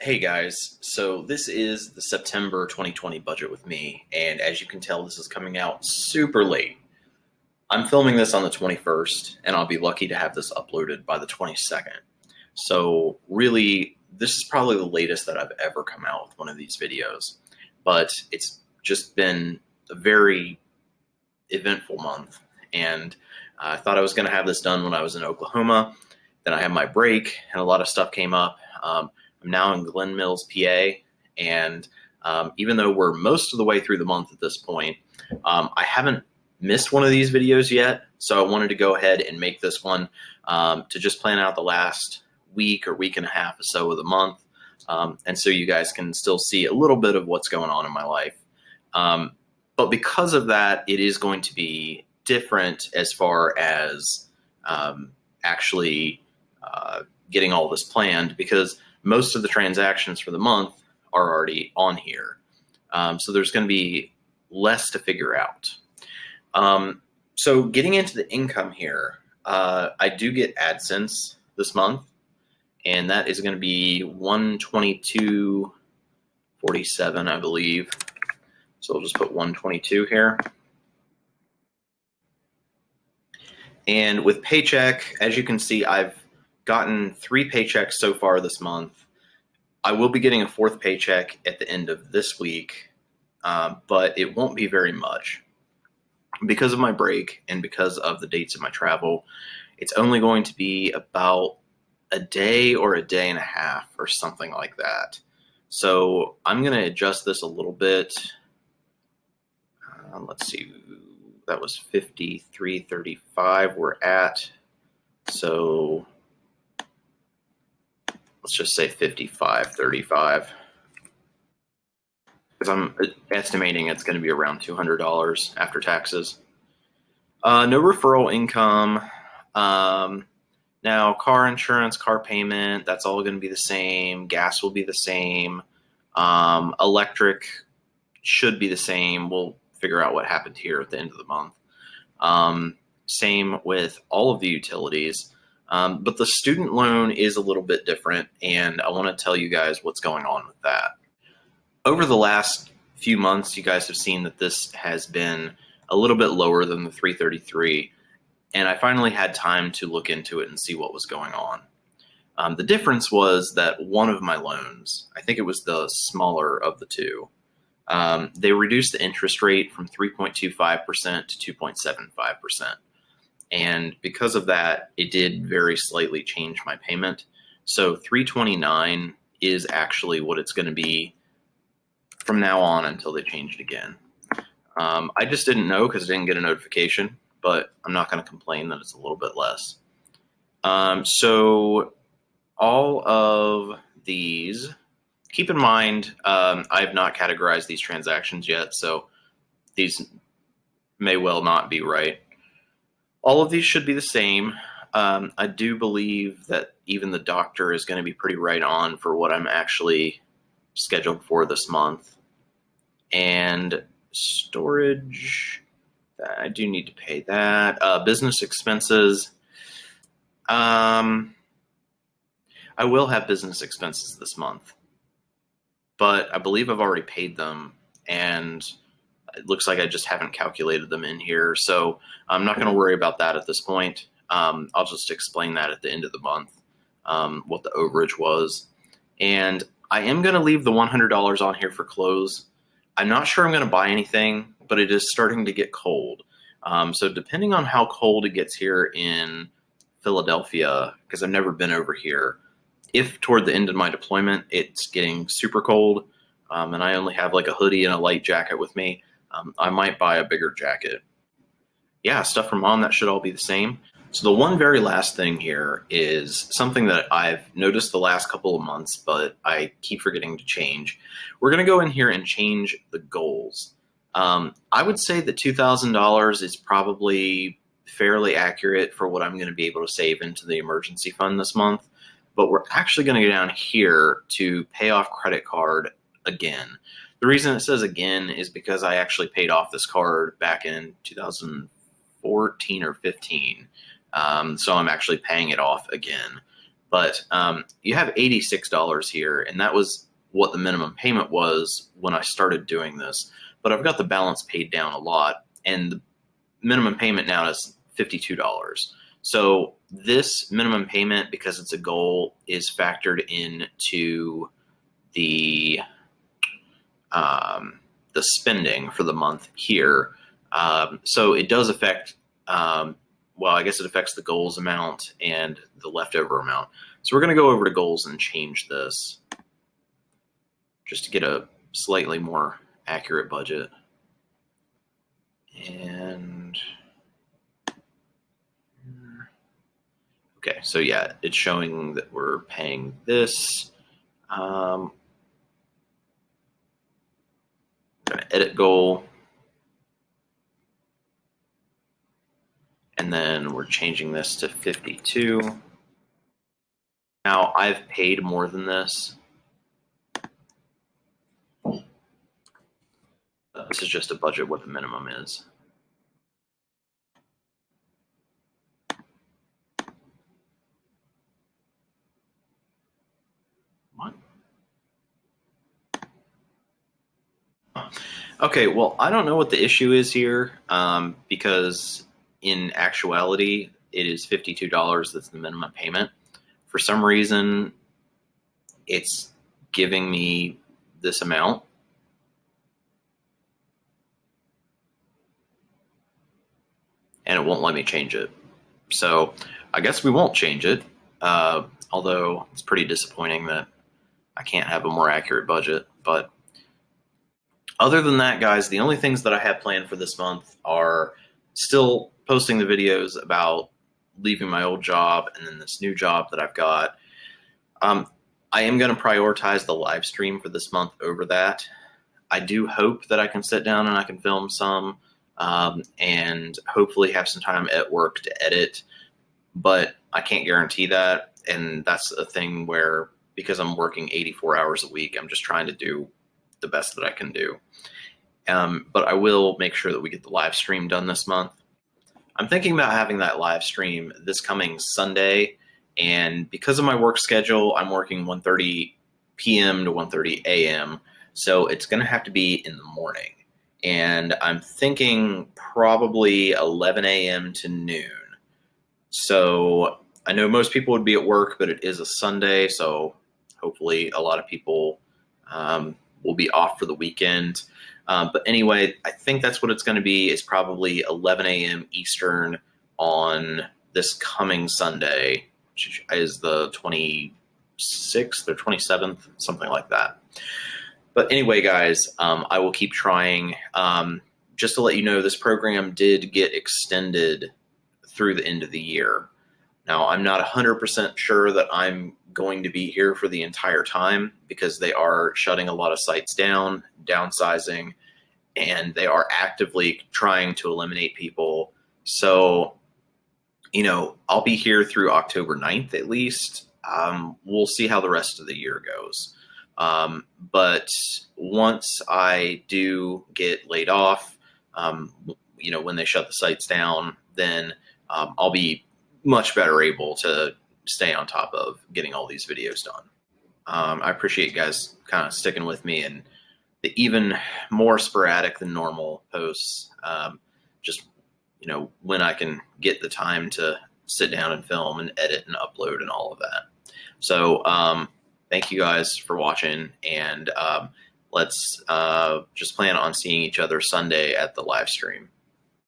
Hey guys, so this is the September 2020 budget with me, and as you can tell, this is coming out super late. I'm filming this on the 21st, and I'll be lucky to have this uploaded by the 22nd. So really, this is probably the latest that I've ever come out with one of these videos, but it's just been a very eventful month, and I thought I was going to have this done when I was in Oklahoma. Then I had my break, and a lot of stuff came up. I'm now in Glen Mills, PA, and even though we're most of the way through the month at this point, I haven't missed one of these videos yet, so I wanted to go ahead and make this one to just plan out the last week or week and a half or so of the month, and so you guys can still see a little bit of what's going on in my life. But because of that, it is going to be different as far as actually getting all this planned, because most of the transactions for the month are already on here. So there's going to be less to figure out. So getting into the income here, I do get AdSense this month, and that is going to be $122.47, I believe. So we'll just put 122 here. And with paycheck, as you can see, I've gotten 3 paychecks so far this month. I will be getting a 4th paycheck at the end of this week, but it won't be very much. Because of my break and because of the dates of my travel, it's only going to be about a day or a day and a half or something like that. So I'm going to adjust this a little bit. Let's see, that was 53.35 we're at. So let's just say 55.35, because I'm estimating it's going to be around $200 after taxes. No referral income. Now, car insurance, car payment, that's all going to be the same. Gas will be the same. Electric should be the same. We'll figure out what happened here at the end of the month. Same with all of the utilities. But the student loan is a little bit different, and I want to tell you guys what's going on with that. Over the last few months, you guys have seen that this has been a little bit lower than the 333, and I finally had time to look into it and see what was going on. The difference was that one of my loans, I think it was the smaller of the two, they reduced the interest rate from 3.25% to 2.75%. And because of that, it did very slightly change my payment. So $329 is actually what it's going to be from now on until they change it again. I just didn't know because I didn't get a notification, but I'm not going to complain that it's a little bit less. So all of these, keep in mind, I have not categorized these transactions yet, so these may well not be right. All of these should be the same. I do believe that even the doctor is going to be pretty right on for what I'm actually scheduled for this month. And storage, I do need to pay that. Business expenses. I will have business expenses this month, but I believe I've already paid them, and it looks like I just haven't calculated them in here, so I'm not going to worry about that at this point. I'll just explain that at the end of the month, what the overage was. And I am going to leave the $100 on here for clothes. I'm not sure I'm going to buy anything, but it is starting to get cold. So depending on how cold it gets here in Philadelphia, because I've never been over here, if toward the end of my deployment it's getting super cold, and I only have like a hoodie and a light jacket with me, I might buy a bigger jacket. Yeah, stuff from mom, that should all be the same. So the one very last thing here is something that I've noticed the last couple of months, but I keep forgetting to change. We're going to go in here and change the goals. I would say that $2,000 is probably fairly accurate for what I'm going to be able to save into the emergency fund this month, but we're actually going to go down here to pay off credit card again. The reason it says again is because I actually paid off this card back in 2014 or 15. So I'm actually paying it off again. But you have $86 here, and that was what the minimum payment was when I started doing this. But I've got the balance paid down a lot, and the minimum payment now is $52. So this minimum payment, because it's a goal, is factored into the spending for the month here. So it does affect, well, I guess it affects the goals amount and the leftover amount. So we're going to go over to goals and change this just to get a slightly more accurate budget. And okay, so yeah, it's showing that we're paying this. I'm going to edit goal. And then we're changing this to 52. Now I've paid more than this. This is just a budget what the minimum is. What? Okay, well, I don't know what the issue is here, because in actuality, it is $52 that's the minimum payment. For some reason, it's giving me this amount. And it won't let me change it. So I guess we won't change it, although it's pretty disappointing that I can't have a more accurate budget. But other than that, guys, the only things that I have planned for this month are still posting the videos about leaving my old job and then this new job that I've got. I am going to prioritize the live stream for this month over that. I do hope that I can sit down and I can film some, and hopefully have some time at work to edit, but I can't guarantee that. And that's a thing where, because I'm working 84 hours a week, I'm just trying to do the best that I can do. But I will make sure that we get the live stream done this month. I'm thinking about having that live stream this coming Sunday, and because of my work schedule, I'm working 1:30 p.m. to 1:30 a.m., so it's going to have to be in the morning. And I'm thinking probably 11 a.m. to noon. So I know most people would be at work, but it is a Sunday, so hopefully a lot of people will be off for the weekend. But anyway, I think that's what it's going to be. It's probably 11 a.m. Eastern on this coming Sunday, which is the 26th or 27th, something like that. But anyway, guys, I will keep trying. Just to let you know, this program did get extended through the end of the year. Now, I'm not 100% sure that I'm going to be here for the entire time, because they are shutting a lot of sites down, downsizing, and they are actively trying to eliminate people. So, you know, I'll be here through October 9th at least. We'll see how the rest of the year goes. But once I do get laid off, you know, when they shut the sites down, then I'll be much better able to stay on top of getting all these videos done. I appreciate you guys kind of sticking with me, and the even more sporadic than normal posts, just, you know, when I can get the time to sit down and film and edit and upload and all of that. So thank you guys for watching, and let's just plan on seeing each other Sunday at the live stream.